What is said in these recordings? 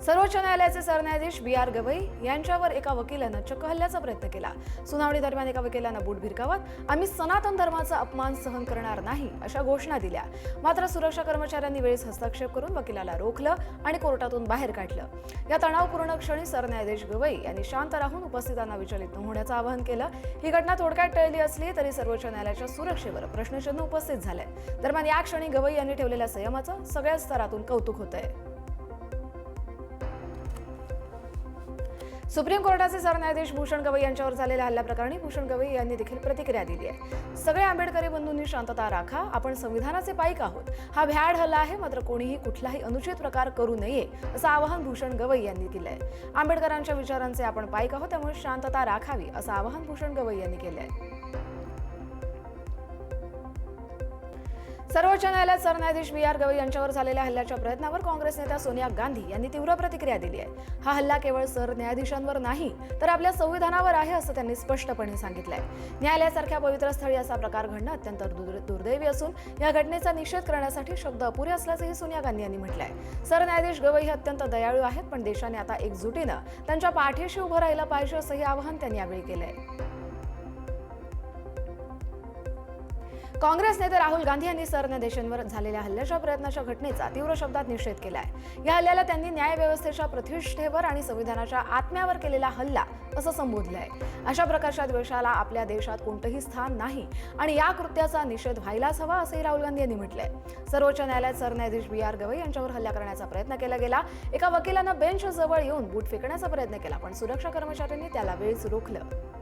सर्वोच्च न्यायालयाचे सरन्यायाधीश बी.आर. गवई यांच्यावर एका वकिलानं चक्क हल्ल्याचा प्रयत्न केला। सुनावणी दरम्यान एका वकिलानं बूट भिरकावत आम्ही सनातन धर्माचा अपमान सहन करणार नाही अशा घोषणा दिल्या। मात्र सुरक्षा कर्मचाऱ्यांनी वेळीच हस्तक्षेप करून वकिलाला रोखलं आणि कोर्टातून बाहेर काढलं। या तणावपूर्ण क्षणी सरन्यायाधीश गवई यांनी शांत राहून उपस्थितांना विचलित न होण्याचं आवाहन केलं। ही घटना थोडक्यात टळली असली तरी सर्वोच्च न्यायालयाच्या सुरक्षेवर प्रश्नचिन्ह उपस्थित झाले। दरम्यान या क्षणी गवई यांनी ठेवलेल्या संयमाचं सगळ्या स्तरातून कौतुक होतंय। सुप्रीम कोर्टाचे सरन्यायाधीश भूषण गवई यांच्यावर झालेल्या हल्ल्याप्रकरणी भूषण गवई यांनी देखील प्रतिक्रिया दिली आहे। सगळे आंबेडकरी बंधूंनी शांतता राखा, आपण संविधानाचे पाईक आहोत। हा भ्याड हल्ला आहे, मात्र कोणीही कुठलाही अनुचित प्रकार करू नये असं आवाहन भूषण गवई यांनी केलंय। आंबेडकरांच्या विचारांचे आपण पाईक आहोत, त्यामुळे शांतता राखावी असं आवाहन भूषण गवई यांनी केलंय। सर्वोच्च न्यायालयात सरन्यायाधीश बी.आर. गवई यांच्यावर झालेल्या हल्ल्याच्या प्रयत्नावर काँग्रेस नेत्या सोनिया गांधी यांनी तीव्र प्रतिक्रिया दिली आहे। हा हल्ला केवळ सरन्यायाधीशांवर नाही तर आपल्या संविधानावर आहे असं त्यांनी स्पष्टपणे सांगितलंय। न्यायालयासारख्या पवित्र स्थळी असा प्रकार घडणं अत्यंत दुर्दैवी असून या घटनेचा निषेध करण्यासाठी शब्द अपुरे असल्याचंही सोनिया गांधी यांनी म्हटलंय। सरन्यायाधीश गवई हे अत्यंत दयाळू आहेत, पण देशाने आता एकजुटीनं त्यांच्या पाठीशी उभं राहिलं पाहिजे असंही आवाहन त्यांनी यावेळी केलंय। काँग्रेस नेते राहुल गांधी यांनी सरन्यायाधीशांवर झालेल्या हल्ल्याच्या प्रयत्नाच्या घटनेचा तीव्र शब्दात निषेध केलाय। या हल्ल्याला त्यांनी न्यायव्यवस्थेच्या प्रतिष्ठेवर आणि संविधानाच्या आत्म्यावर केलेला हल्ला असं संबोधलंय। अशा प्रकारच्या द्वेषाला आपल्या देशात कोणतंही स्थान नाही आणि या कृत्याचा निषेध व्हायलाच हवा असंही राहुल गांधी यांनी म्हटलंय। सर्वोच्च न्यायालयात सरन्यायाधीश बी.आर. गवई यांच्यावर हल्ला करण्याचा प्रयत्न केला गेला। एका वकिलानं बेंच जवळ येऊन बूट फेकण्याचा प्रयत्न केला, पण सुरक्षा कर्मचाऱ्यांनी त्याला वेळीच रोखलं।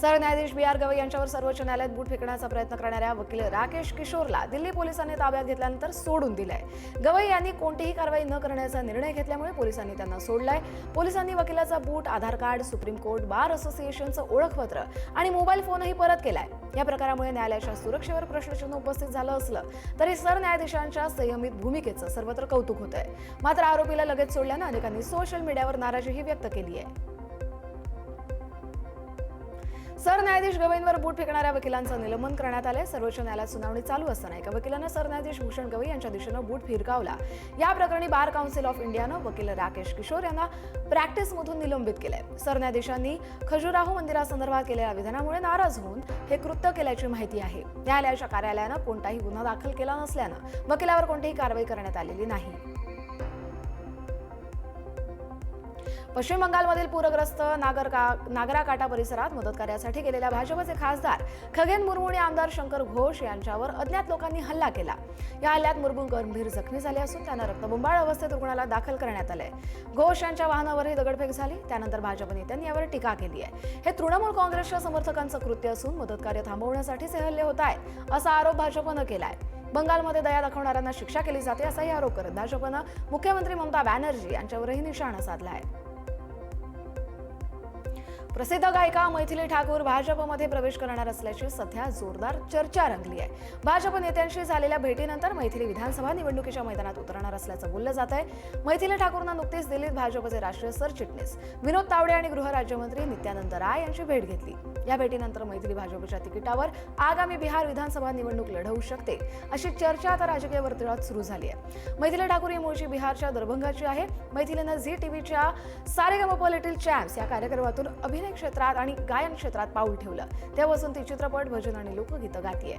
सरन्यायाधीश बी.आर. गवई यांच्यावर सर्वोच्च न्यायालयात बूट फेकण्याचा प्रयत्न करणाऱ्या वकील राकेश किशोरला दिल्ली पोलिसांनी ताब्यात घेतल्यानंतर सोडून दिलंय। गवई यांनी कोणतीही कारवाई न करण्याचा निर्णय घेतल्यामुळे पोलिसांनी त्यांना सोडलाय। पोलिसांनी वकिलाचा बूट, आधार कार्ड, सुप्रीम कोर्ट बार असोसिएशनचं ओळखपत्र आणि मोबाईल फोनही परत केलाय। या प्रकारामुळे न्यायालयाच्या सुरक्षेवर प्रश्नचिन्ह उपस्थित झालं असलं तरी सरन्यायाधीशांच्या संयमित भूमिकेचं सर्वत्र कौतुक होतंय। मात्र आरोपीला लगेच सोडल्यानं अनेकांनी सोशल मीडियावर नाराजीही व्यक्त केली आहे। सरन्यायाधीश गवईंवर बूट फेकणाऱ्या वकिलांचं निलंबन करण्यात आलंय। सर्वोच्च न्यायालयात सुनावणी चालू असताना एका वकिलानं सरन्यायाधीश भूषण गवई यांच्या दिशेनं बूट फिरकावला। या प्रकरणी बार काउन्सिल ऑफ इंडियानं वकील राकेश किशोर यांना प्रॅक्टिसमधून निलंबित केलंय। सरन्यायाधीशांनी खजुराहो मंदिरासंदर्भात केलेल्या विधानामुळे नाराज होऊन हे कृत्य केल्याची माहिती आहे। न्यायालयाच्या कार्यालयानं कोणताही गुन्हा दाखल केला नसल्यानं वकिलावर कोणतीही कारवाई करण्यात आलेली नाही। पश्चिम बंगालमधील पूरग्रस्त नागराकाटा परिसरात मदत कार्यासाठी गेलेल्या भाजपचे खासदार खगेन मुर्मू आणि आमदार शंकर घोष यांच्यावर अज्ञात लोकांनी हल्ला केला। या हल्ल्यात मुर्मू गंभीर जखमी झाले असून त्यांना रक्तबंबाळ अवस्थेत रुग्णालयात दाखल करण्यात आलंय। घोष यांच्या वाहनावरही दगडफेक झाली। त्यानंतर भाजप नेत्यांनी यावर टीका केली आहे। हे तृणमूल काँग्रेसच्या समर्थकांचं कृत्य असून मदत कार्य थांबवण्यासाठीच हे हल्ले होत आहेत असा आरोप भाजपनं केलाय। बंगालमध्ये दया दाखवणाऱ्यांना शिक्षा केली जाते असाही आरोप करत भाजपनं मुख्यमंत्री ममता बॅनर्जी यांच्यावरही निशाणा साधला आहे। प्रसिद्ध गायिका मैथिली ठाकूर भाजपमध्ये प्रवेश करणार असल्याची सध्या जोरदार चर्चा रंगली आहे। भाजप नेत्यांशी झालेल्या भेटीनंतर मैथिली विधानसभा निवडणुकीच्या मैदानात उतरणार असल्याचं बोललं जात आहे। मैथिली ठाकूरनं नुकतीच दिल्लीत भाजपचे राष्ट्रीय सरचिटणीस विनोद तावडे आणि गृहराज्यमंत्री नित्यानंद राय यांची भेट घेतली। या भेटीनंतर मैथिली भाजपच्या तिकिटावर आगामी बिहार विधानसभा निवडणूक लढवू शकते अशी चर्चा आता राजकीय वर्तुळात सुरू झाली आहे। मैथिली ठाकूर ही मूळची बिहारच्या दरभंगाची आहे। मैथिलीनं झी टीव्हीच्या सारेगमप लिटिल चॅम्प्स या कार्यक्रमातून अभिनय क्षेत्रात आणि गायन क्षेत्रात पाऊल ठेवलं। तेव्हापासून ती चित्रपट, भजन आणि लोकगीतं गातीये।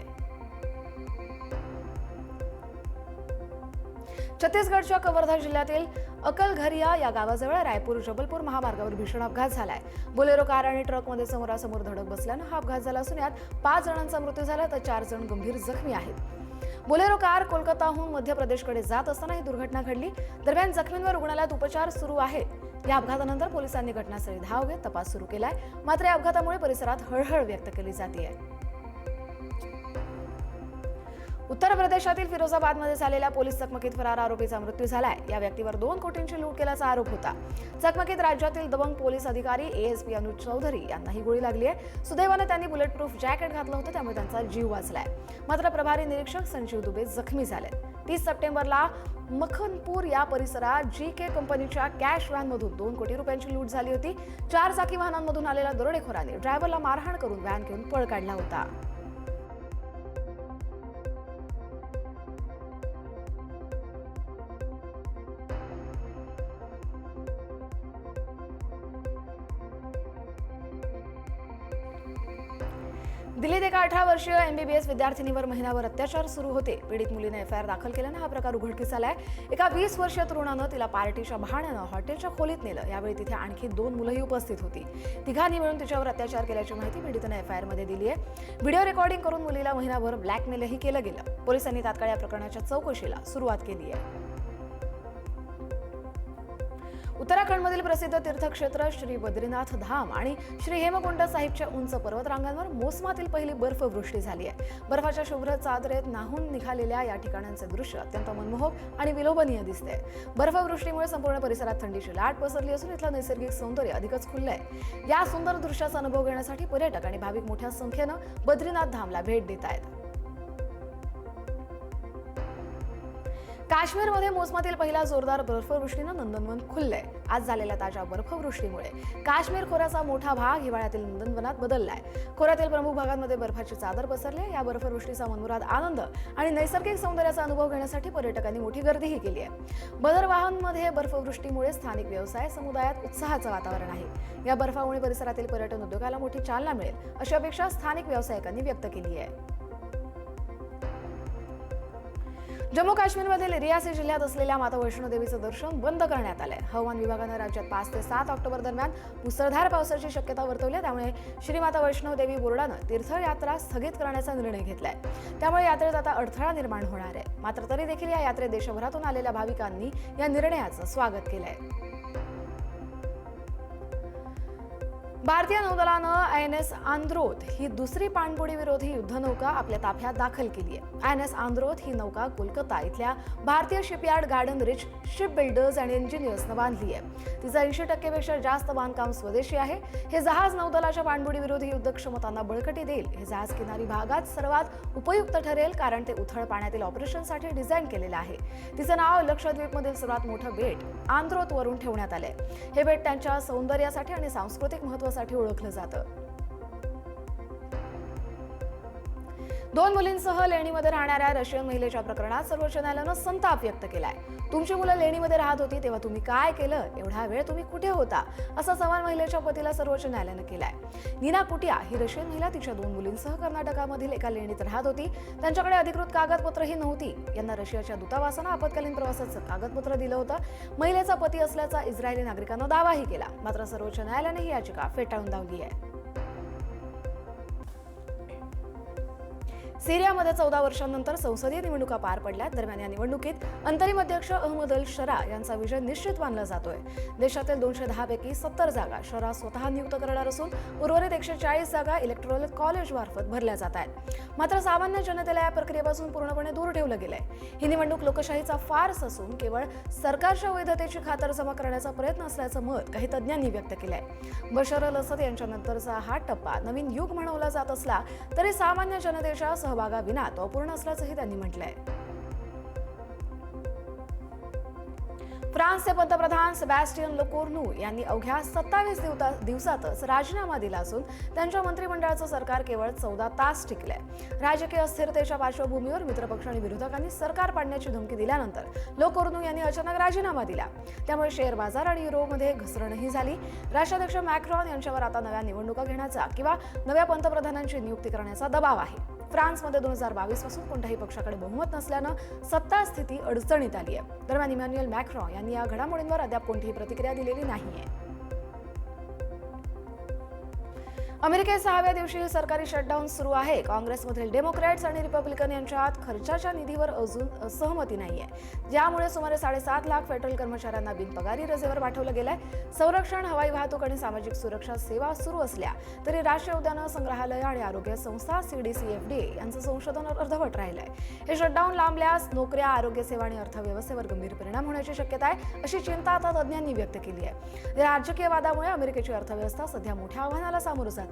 छत्तीसगडच्या कवर्धा जिल्ह्यातील अकलघरिया या गावाजवळ रायपूर जबलपूर महामार्गावर भीषण अपघात झालाय। बोलेरो कार आणि ट्रकमध्ये समोरासमोर धडक बसल्यानं हा अपघात झाला असून यात 5 जणांचा मृत्यू झाला तर 4 जण गंभीर जखमी आहेत। बोलेरो कार कोलकाताहून मध्य प्रदेशकडे जात असताना ही दुर्घटना घडली। दरम्यान जखमींवर रुग्णालयात उपचार सुरू आहेत। या अपघातानंतर पोलिसांनी घटनास्थळी धाव घेत तपास सुरू केलाय। मात्र या अपघातामुळे परिसरात हळहळ व्यक्त केली जाते। उत्तर प्रदेशातील फिरोजाबादमध्ये झालेल्या पोलीस चकमकीत फरार आरोपीचा मृत्यू झालाय। या व्यक्तीवर 2 कोटींची लूट केल्याचा आरोप होता। चकमकीत राज्यातील दबंग पोलीस अधिकारी एएसपी अनुज चौधरी यांनाही गोळी लागली आहे। सुदैवानं त्यांनी बुलेट प्रूफ जॅकेट घातलं होतं, त्यामुळे त्यांचा जीव वाचलाय। मात्र प्रभारी निरीक्षक संजीव दुबे जखमी झाले। 30 सप्टेंबरला मखनपूर या परिसरात जीके कंपनीच्या कॅश व्हॅनमधून 2 कोटी रुपयांची लूट झाली होती। 4 चाकी वाहनांमधून आलेल्या दरोडेखोरांनी ड्रायव्हरला मारहाण करून व्हॅन घेऊन पळ काढला होता। दिल्लीत एका 18 वर्षीय MBBS विद्यार्थिनीवर महिनाभर अत्याचार सुरू होते. पीडित मुलीने FIR दाखल केल्यानं हा प्रकार उघडकीस आलाय. एका 20 वर्षीय तरुणानं तिला पार्टीच्या बहाण्यानं हॉटेलच्या खोलीत नेलं. यावेळी तिथे आणखी 2 मुलंही उपस्थित होती. तिघांनी मिळून तिच्यावर अत्याचार केल्याची माहिती पीडितेने FIR मध्ये दिली आहे. व्हिडिओ रेकॉर्डिंग करून मुलीला महिनाभर ब्लॅकमेलही केलं गेलं. पोलिसांनी तात्काळ या प्रकरणाच्या चौकशीला सुरुवात केली आहे. उत्तराखंडमधील प्रसिद्ध तीर्थक्षेत्र श्री बद्रीनाथ धाम आणि श्री हेमकुंड साहिबच्या उंच पर्वतरांगांवर मोसमातील पहिली बर्फवृष्टी झाली आहे. बर्फाच्या शुभ्र चादरेत नाहून निघालेल्या या ठिकाणांचे दृश्य अत्यंत मनमोहक आणि विलोभनीय दिसते. बर्फवृष्टीमुळे संपूर्ण परिसरात थंडीची लाट पसरली असून इथलं नैसर्गिक सौंदर्य अधिकच खुललंय. या सुंदर दृश्याचा अनुभव घेण्यासाठी पर्यटक आणि भाविक मोठ्या संख्येनं बद्रीनाथ धामला भेट देत आहेत. काश्मीरमध्ये मोसमातील पहिला जोरदार बर्फवृष्टीनं नंदनवन खुललंय. आज झालेल्या ताज्या बर्फवृष्टीमुळे काश्मीर खोऱ्याचा मोठा भाग हिवाळ्यातील नंदनवनात बदललाय. खोऱ्यातील प्रमुख भागांमध्ये बर्फाची चादर पसरली आहे. या बर्फवृष्टीचा मनमुराद आनंद आणि नैसर्गिक सौंदर्याचा अनुभव घेण्यासाठी पर्यटकांनी मोठी गर्दीही केली आहे. बदरवाहनमध्ये बर्फवृष्टीमुळे स्थानिक व्यवसाय समुदायात उत्साहाचं वातावरण आहे. या बर्फामुळे परिसरातील पर्यटन उद्योगाला मोठी चालना मिळेल अशी अपेक्षा स्थानिक व्यावसायिकांनी व्यक्त केली आहे. जम्मू काश्मीरमधील रियासी जिल्ह्यात असलेल्या माता वैष्णो देवीचं दर्शन बंद करण्यात आलंय. हवामान विभागानं राज्यात 5 ते 7 ऑक्टोबर दरम्यान मुसळधार पावसाची शक्यता वर्तवली आहे. त्यामुळे श्री माता वैष्णो देवी बोर्डानं तीर्थयात्रा स्थगित करण्याचा निर्णय घेतलाय. त्यामुळे यात्रेत आता अडथळा निर्माण होणार आहे. मात्र तरी देखील या यात्रेत देशभरातून आलेल्या भाविकांनी या निर्णयाचं स्वागत केलंय. भारतीय नौदलानं INS आंद्रोथ ही दुसरी पाणबुडी विरोधी युद्धनौका आपल्या ताफ्यात दाखल केली आहे. INS आंद्रोथ ही नौका कोलकाता इथल्या भारतीय shipyard garden reach ship builders and इंजिनियर्सनं बांधली आहे. तिचं 80% पेक्षा जास्त बांधकाम स्वदेशी आहे. हे जहाज नौदलाच्या पाणबुडी विरोधी युद्ध क्षमतांना बळकटी देईल. हे जहाज किनारी भागात सर्वात उपयुक्त ठरेल कारण ते उथळ पाण्यातील ऑपरेशनसाठी डिझाईन केलेलं आहे. तिचं नाव लक्षद्वीपमधील सर्वात मोठं बेट आंद्रोथ वरून ठेवण्यात आलंय. हे बेट त्यांच्या सौंदर्यासाठी आणि सांस्कृतिक महत्त्वासाठी ओळखलं जातं. 2 मुलींसह लेणीमध्ये राहणाऱ्या रशियन महिलेच्या प्रकरणात सर्वोच्च न्यायालयानं संताप व्यक्त केलाय. तुमची मुलं लेणीमध्ये राहत होती तेव्हा तुम्ही काय केलं? एवढा वेळ तुम्ही कुठे होता? असा सवाल महिलेच्या पतीला सर्वोच्च न्यायालयानं केलाय. नीना कुटिया ही रशियन महिला तिच्या 2 मुलींसह कर्नाटकामधील एका लेणीत राहत होती. त्यांच्याकडे अधिकृत कागदपत्रही नव्हती. यांना रशियाच्या दूतावासानं आपत्कालीन प्रवासाचं कागदपत्र दिलं होतं. महिलेचा पती असल्याचा इस्रायली नागरिकांना दावाही केला. मात्र सर्वोच्च न्यायालयाने ही याचिका फेटाळून लावली आहे. सिरियामध्ये 14 वर्षांनंतर संसदीय निवडणुका पार पडल्या. दरम्यान या निवडणुकीत अंतरिम अध्यक्ष अहमद अल शरा यांचा विजय निश्चित मानला जातोय. देशातील 210 पैकी 70 जागा शरा स्वतः नियुक्त करणार असून उर्वरित 140 जागा इलेक्टोरल कॉलेज मार्फत भरल्या जात आहेत. मात्र सामान्य जनतेला या प्रक्रियेपासून पूर्णपणे दूर ठेवलं गेलंय. ही निवडणूक लोकशाहीचा फार्स असून केवळ सरकारच्या वैधतेची खातरजमा करण्याचा प्रयत्न असल्याचं मत काही तज्ज्ञांनी व्यक्त केलंय. बशर अल असद यांच्यानंतरचा हा टप्पा नवीन युग म्हणवला जात असला तरी सामान्य जनतेच्या सहभागाविना तो अपूर्ण असल्याचंही त्यांनी म्हटलंय. फ्रान्सचे पंतप्रधान सेबॅस्टियन लेकोर्नू यांनी अवघ्या 27 दिवसातच राजीनामा दिला असून त्यांच्या मंत्रिमंडळाचं सरकार केवळ 14 तास टिकलंय. राजकीय अस्थिरतेच्या पार्श्वभूमीवर मित्रपक्ष आणि विरोधकांनी सरकार पाडण्याची धमकी दिल्यानंतर लेकोर्नू यांनी अचानक राजीनामा दिला. त्यामुळे शेअर बाजार आणि युरोमध्ये घसरणही झाली. राष्ट्राध्यक्ष मॅक्रॉन यांच्यावर आता नव्या निवडणुका घेण्याचा किंवा नव्या पंतप्रधानांची नियुक्ती करण्याचा दबाव आहे. फ्रान्समध्ये 2022 पासून कोणत्याही पक्षाकडे बहुमत नसल्यानं सत्ता स्थिती अडचणीत आली आहे. दरम्यान इमॅन्युएल मॅक्रॉन यांनी या घडामोडींवर अद्याप कोणतीही प्रतिक्रिया दिलेली नाहीये. अमेरिकेत 6व्या दिवशी सरकारी शटडाऊन सुरू आहे. काँग्रेसमधील डेमोक्रॅट्स आणि रिपब्लिकन यांच्यात खर्चाच्या निधीवर अजून असहमती नाहीये, ज्यामुळे सुमारे 7.5 लाख फेडरल कर्मचाऱ्यांना बिनपगारी रजेवर पाठवलं गेलंय. संरक्षण, हवाई वाहतूक आणि सामाजिक सुरक्षा सेवा सुरू असल्या तरी राष्ट्रीय उद्यानं, संग्रहालय आणि आरोग्य संस्था CDC FDA यांचं संशोधन अर्धवट राहिलंय. हे शटडाऊन लांबल्यास नोकऱ्या, आरोग्य सेवा आणि अर्थव्यवस्थेवर गंभीर परिणाम होण्याची शक्यता आहे, अशी चिंता आता तज्ज्ञांनी व्यक्त केली आहे. या राजकीय वादामुळे अमेरिकेची अर्थव्यवस्था सध्या मोठ्या आव्हानाला सामोरं जाते.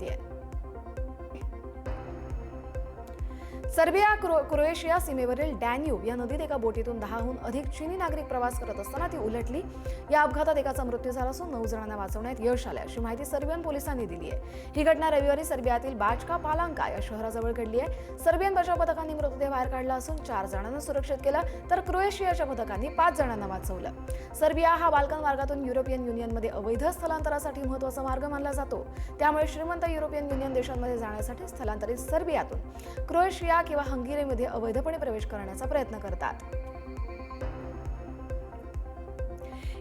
सर्बिया क्रोएशिया सीमेवरील डॅन्यूब या नदीत एका बोटीतून 10हून अधिक चीनी नागरिक प्रवास करत असताना ती उलटली। या अपघातात एकाचा मृत्यू झाला असून 9 जणांना वाचवण्यात यश आले अशी माहिती सर्बियन पोलिसांनी दिली आहे। ही घटना रविवारी सर्बियातील बाचका पालांका या शहराजवळ घडली आहे। सर्बियन बचाव पथकांनी मृतदेह बाहेर काढला असून 4 जणांना सुरक्षित केलं, तर क्रोएशियाच्या पथकांनी 5 जणांना वाचवलं। सर्बिया हा बाल्कन मार्गातून युरोपियन युनियनमध्ये अवैध स्थलांतरासाठी महत्त्वाचा मार्ग मानला जातो। त्यामुळे श्रीमंत युरोपियन युनियन देशांमध्ये जाण्यासाठी स्थलांतरित सर्बियातून क्रोएशिया किंवा हंगेरीमध्ये अवैधपणे प्रवेश करण्याचा प्रयत्न करतात।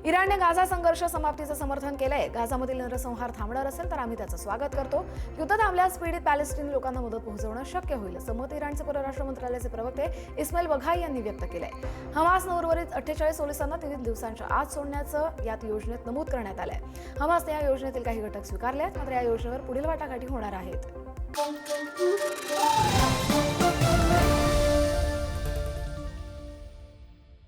इराणने गाझा संघर्ष समाप्तीचं समर्थन केलंय। गाझामधील नरसंहार थांबणार असेल तर आम्ही त्याचं स्वागत करतो। युद्ध थांबल्यास पीडित पॅलेस्टिनी लोकांना मदत पोहोचवणं शक्य होईल असं मत इराणचे परराष्ट्र मंत्रालयाचे प्रवक्ते इस्माईल बघाई यांनी व्यक्त केलंय। हमासनं उर्वरित 48 पोलिसांना 3 दिवसांच्या आत सोडण्याचं यात योजनेत नमूद करण्यात आलंय। हमासने या योजनेतील काही घटक स्वीकारले आहेत, मात्र या योजनेवर पुढील वाटाघाटी होणार आहेत।